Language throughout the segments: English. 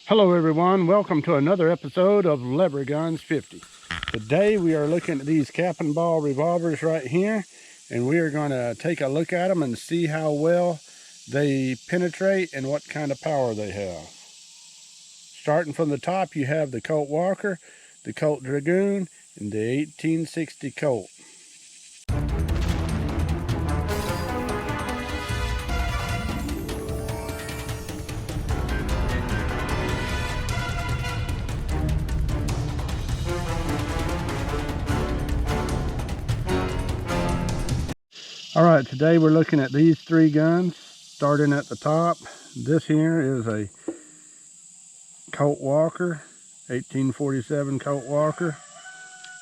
Hello everyone, welcome to another episode of Lever Guns 50. Today we are looking at these cap and ball revolvers right here, and we are going to take a look at them and see how well they penetrate and what kind of power they have. Starting from the top, you have the Colt Walker, the Colt Dragoon, and the 1860 Colt. All right, today we're looking at these three guns, starting at the top. This here is a Colt Walker, 1847 Colt Walker.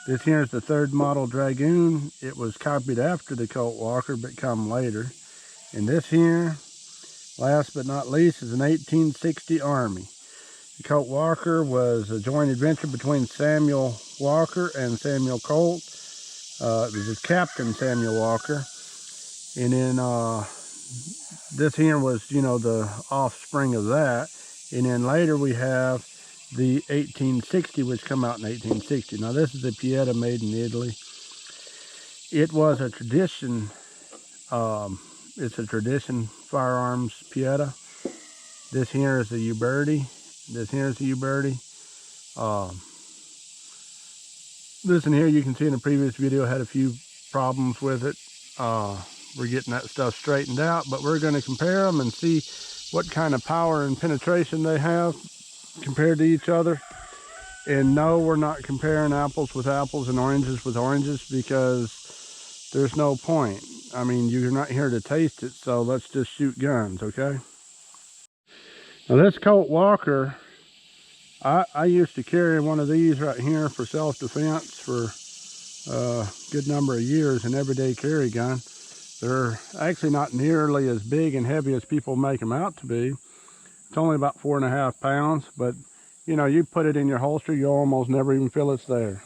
This here is the third model Dragoon. It was copied after the Colt Walker, but come later. And this here, last but not least, is an 1860 Army. The Colt Walker was a joint adventure between Samuel Walker and Samuel Colt. It was his Captain Samuel Walker. And then this here was, you know, the offspring of that. And then later we have the 1860, which come out in 1860. Now this is a Pieta made in Italy. It was a tradition, it's a tradition firearms Pieta. This here is the Uberti. This here is the Uberti. This in here, you can see in the previous video, had a few problems with it. We're getting that stuff straightened out, but we're going to compare them and see what kind of power and penetration they have compared to each other. And no, we're not comparing apples with apples and oranges with oranges, because there's no point. I mean, you're not here to taste it, so let's just shoot guns, okay? Now this Colt Walker, I used to carry one of these right here for self-defense for a good number of years, an everyday carry gun. They're actually not nearly as big and heavy as people make them out to be. It's only about 4.5 pounds, but you know, you put it in your holster, you almost never even feel it's there.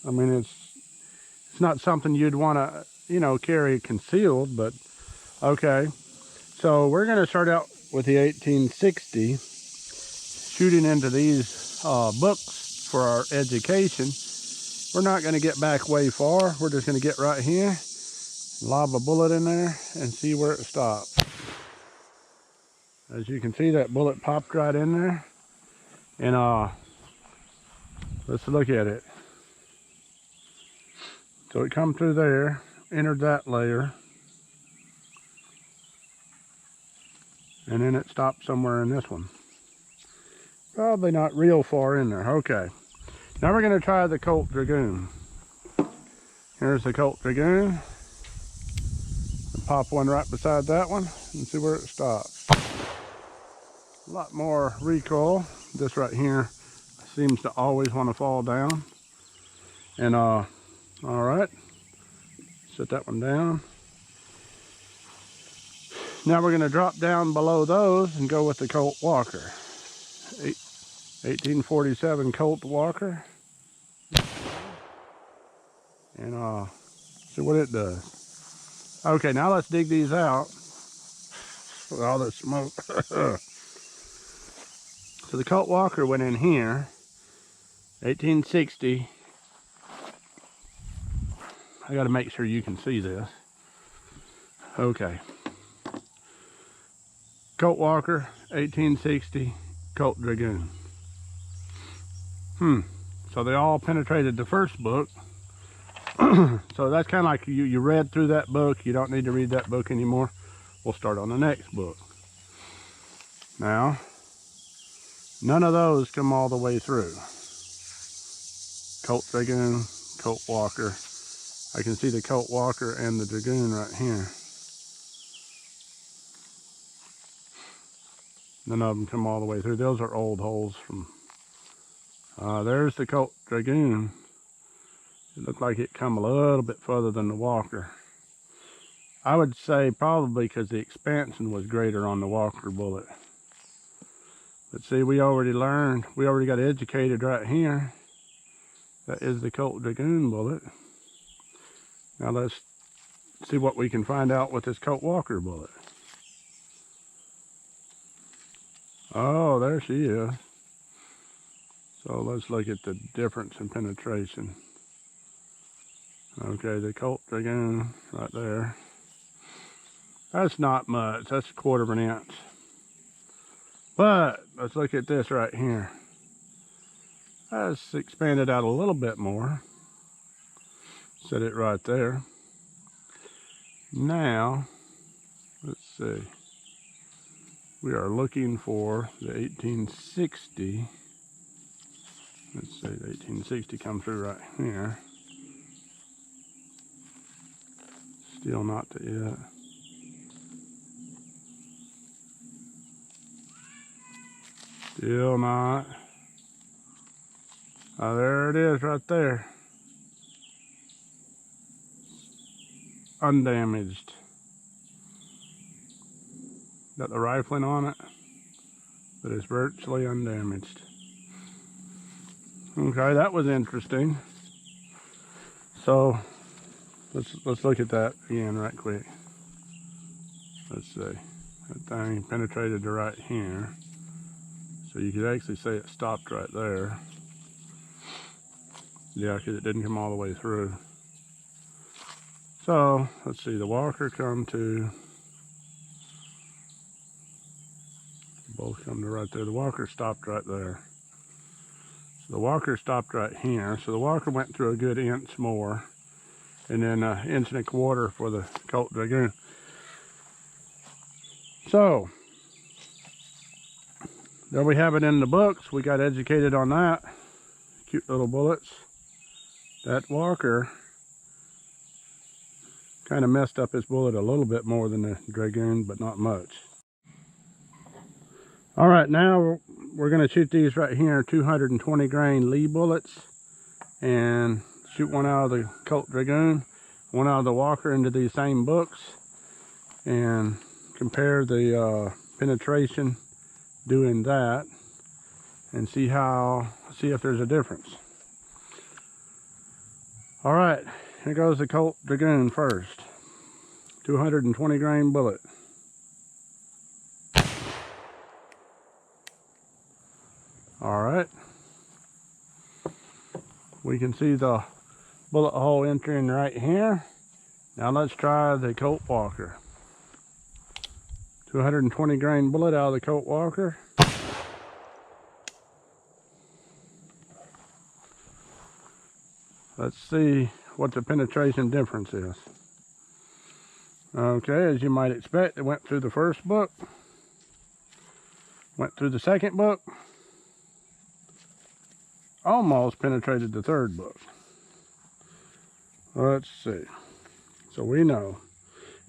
I mean, it's not something you'd want to, you know, carry concealed, but okay. So we're going to start out with the 1860, shooting into these books for our education. We're not going to get back way far. We're just going to get right here, lob a bullet in there, and see where it stops. As you can see, that bullet popped right in there. And let's look at it. So it come through there, entered that layer, and then it stopped somewhere in this one. Probably not real far in there. Okay. Now we're going to try the Colt Dragoon. Here's the Colt Dragoon. Pop one right beside that one and see where it stops. A lot more recoil. This right here seems to always want to fall down. And all right, set that one down. Now we're going to drop down below those and go with the Colt Walker. 1847 Colt Walker. And see what it does. Okay, now let's dig these out with all this smoke. So the Colt Walker went in here, 1860. I got to make sure you can see this. Okay. Colt Walker, 1860, Colt Dragoon. So they all penetrated the first book. So that's kind of like you read through that book. You don't need to read that book anymore. We'll start on the next book. Now, none of those come all the way through. Colt Dragoon, Colt Walker. I can see the Colt Walker and the Dragoon right here. None of them come all the way through. Those are old holes from... there's the Colt Dragoon. It looked like it come a little bit further than the Walker. I would say probably because the expansion was greater on the Walker bullet. But see, we already learned, we already got educated right here. That is the Colt Dragoon bullet. Now let's see what we can find out with this Colt Walker bullet. Oh, there she is. So let's look at the difference in penetration. Okay, the Colt Dragoon right there. That's not much, that's 1/4 of an inch. But let's look at this right here. That's expanded out a little bit more. Set it right there. Now, let's see. We are looking for the 1860. Let's see, the 1860 come through right here. Still not to it. Still not. Oh, there it is right there. Undamaged. Got the rifling on it, but it's virtually undamaged. Okay, that was interesting. So let's look at that again right quick. Let's see. That thing penetrated to right here. So you could actually say it stopped right there. Yeah, because it didn't come all the way through. So let's see, the Walker come to, both come to right there. The Walker stopped right there. So the Walker stopped right here. So the Walker went through a good inch more, and then an 1.25 inches for the Colt Dragoon. So there we have it in the books. We got educated on that. Cute little bullets. That Walker kind of messed up his bullet a little bit more than the Dragoon, but not much. All right, now we're going to shoot these right here, 220 grain Lee bullets, and shoot one out of the Colt Dragoon, one out of the Walker into these same books, and compare the penetration doing that, and see if there's a difference. All right, here goes the Colt Dragoon first. 220 grain bullet. All right. We can see the bullet hole entering right here. Now let's try the Colt Walker. 220 grain bullet out of the Colt Walker. Let's see what the penetration difference is. Okay, as you might expect, it went through the first book, went through the second book, almost penetrated the third book. Let's see. So we know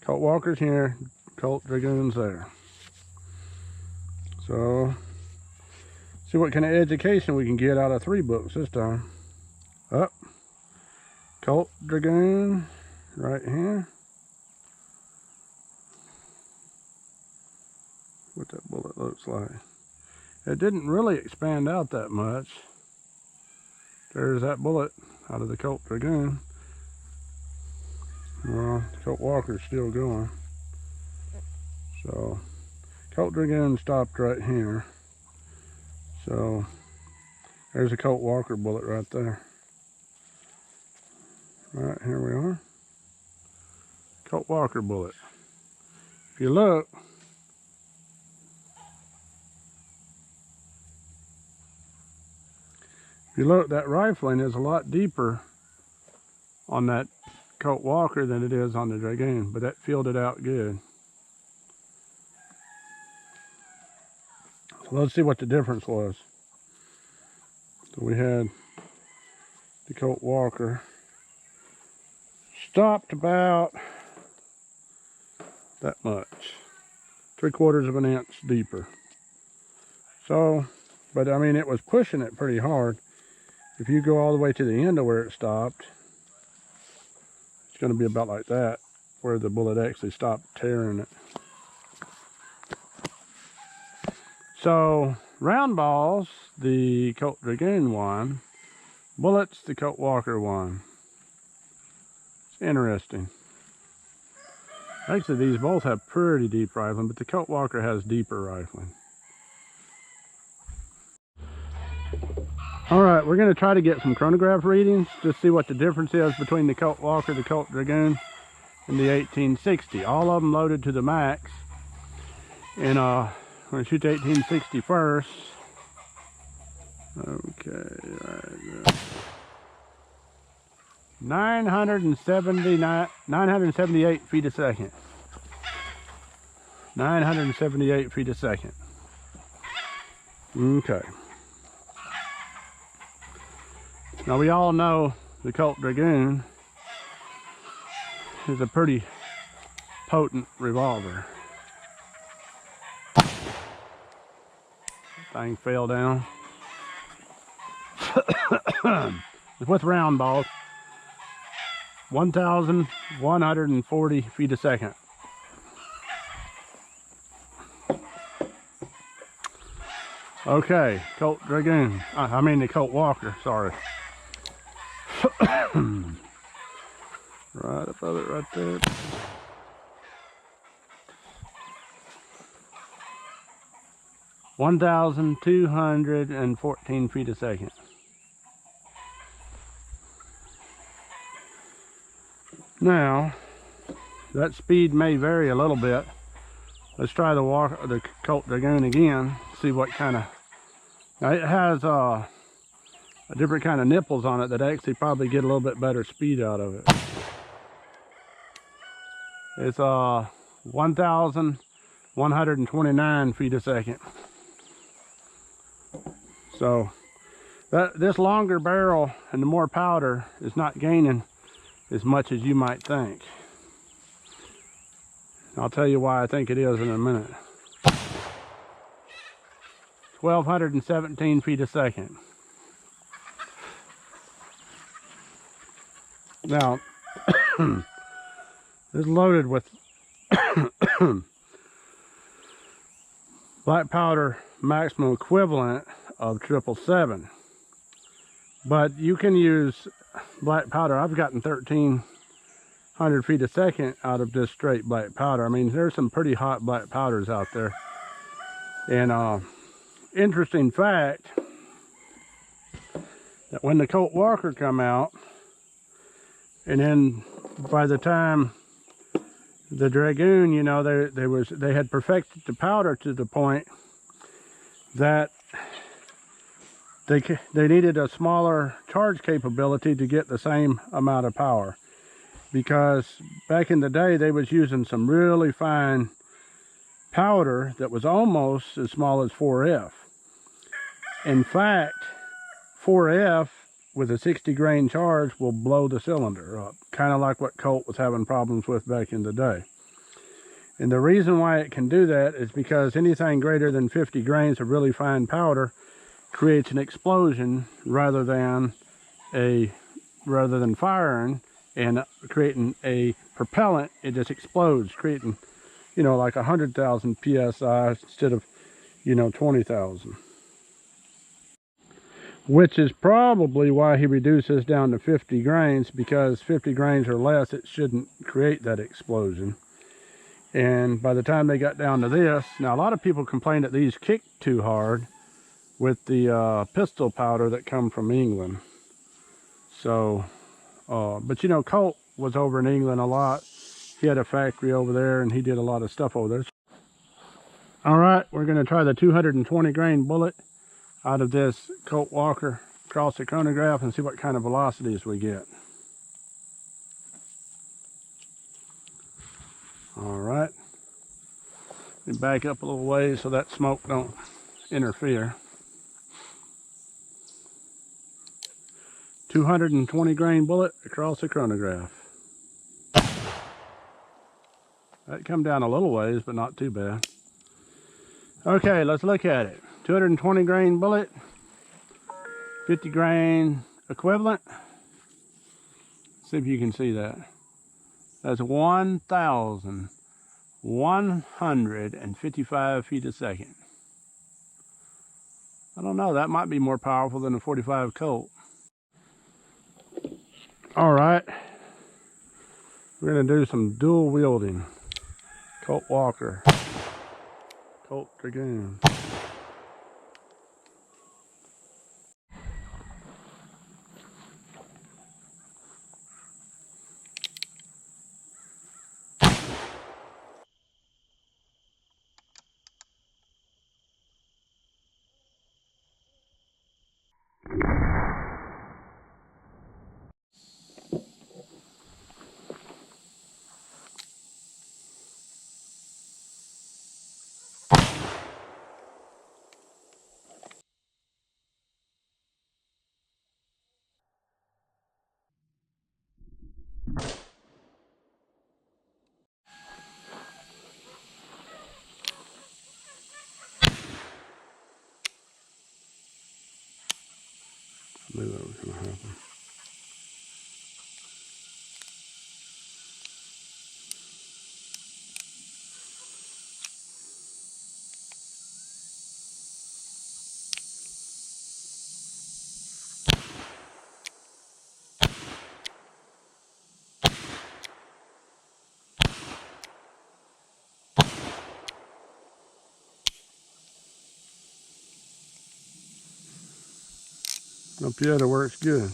Colt Walker's here, Colt Dragoon's there. So see what kind of education we can get out of 3 books this time. Up, Colt Dragoon right here. What that bullet looks like. It didn't really expand out that much. There's that bullet out of the Colt Dragoon. Well, Colt Walker's still going. So Colt Dragoon stopped right here. So there's a Colt Walker bullet right there. Right, here we are. Colt Walker bullet. If you look, that rifling is a lot deeper on that Colt Walker than it is on the Dragoon, but that filled it out good. So let's see what the difference was. So we had the Colt Walker stopped about that much, 3/4 of an inch deeper. So, but I mean, it was pushing it pretty hard. If you go all the way to the end of where it stopped, it's going to be about like that, where the bullet actually stopped tearing it. So, round balls, the Colt Dragoon won. Bullets, the Colt Walker won. It's interesting. Actually, these both have pretty deep rifling, but the Colt Walker has deeper rifling. All right, we're going to try to get some chronograph readings, just see what the difference is between the Colt Walker, the Colt Dragoon, and the 1860. All of them loaded to the max. And we're going to shoot the 1860 first. Okay, right there. 978 feet a second. 978 feet a second. Okay. Now we all know the Colt Dragoon is a pretty potent revolver. Thing fell down. With round balls. 1,140 feet a second. Okay, Colt Dragoon. I mean the Colt Walker, sorry. Right above it right there. (1,214 feet a second. Now, that speed may vary a little bit. Let's try the Colt Dragoon again. See what kind of. Now it has a different kind of nipples on it that actually probably get a little bit better speed out of it. It's 1,129 feet a second. So this longer barrel and the more powder is not gaining as much as you might think. I'll tell you why I think it is in a minute. 1,217 feet a second. Now, this is loaded with black powder maximum equivalent of 777. But you can use black powder. I've gotten 1,300 feet a second out of this straight black powder. I mean, there's some pretty hot black powders out there. And interesting fact, that when the Colt Walker come out, and then by the time the Dragoon, you know, they had perfected the powder to the point that they needed a smaller charge capability to get the same amount of power, because back in the day they was using some really fine powder that was almost as small as 4F. In fact, 4F with a 60 grain charge will blow the cylinder up, kind of like what Colt was having problems with back in the day. And the reason why it can do that is because anything greater than 50 grains of really fine powder creates an explosion rather than firing and creating a propellant. It just explodes, creating, you know, like 100,000 psi instead of, you know, 20,000. Which is probably why he reduces down to 50 grains, because 50 grains or less, it shouldn't create that explosion. And by the time they got down to this, now a lot of people complain that these kick too hard with the pistol powder that come from England. So, but you know, Colt was over in England a lot. He had a factory over there and he did a lot of stuff over there. All right, we're gonna try the 220 grain bullet out of this Colt Walker across the chronograph and see what kind of velocities we get. All right, let me back up a little ways so that smoke don't interfere. 220 grain bullet across the chronograph. That come down a little ways, but not too bad. Okay, let's look at it. 220 grain bullet, 50 grain equivalent. See if you can see that. That's 1,155 feet a second. I don't know, that might be more powerful than a 45 Colt. All right, we're gonna do some dual wielding. Colt Walker, Colt Dragoon. I knew that was going to happen. Up the other works good.